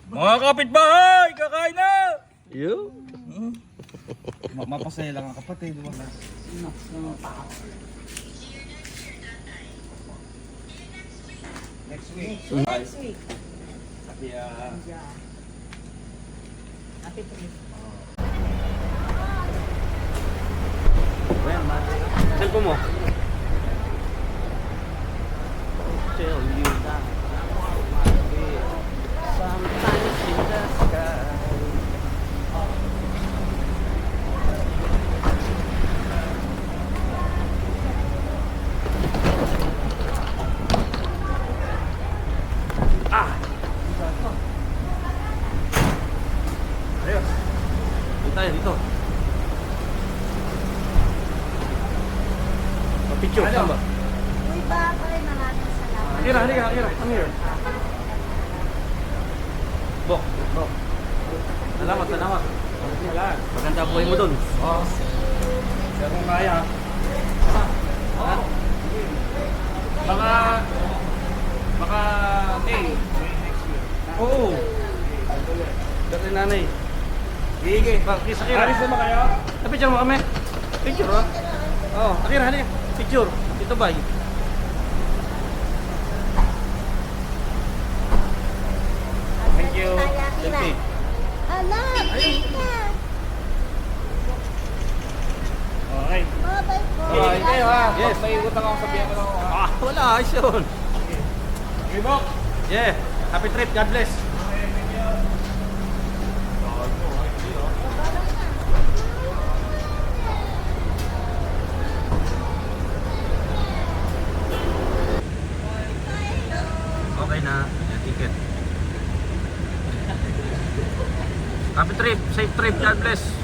Mga kapitbahay, kakain na! Yo. Mapasaya lang ang kapatid, di ba? Next week. Next week. Kaya, Happy trip. Cellphone mo. Tell you that sometimes in the sky. Dito tayo, dito. Picture, saan ba? Uy, bakit? Maraming salamat. Akira, come here. Bok. Salamat. Maganda buhay mo dun. oh, kaya kung kaya, baka, May next year. Oo. Dati nanay. Gigi. Bakit Akira? Alis naman kayo? Picture mo kami. Picture ha? Oo. Akira, halika. Picture. Dito ba? Thank you. Selfie. Ala, Pika. Okay. Bye-bye po. Okay, kayo ha. Yes. Pag may utang ako, sabihan mo lang ako ha. Wala. Ayos yun. Ribok! Yeah. Happy trip. God bless. Okay na. Yung ticket. Happy trip. Safe trip. God bless.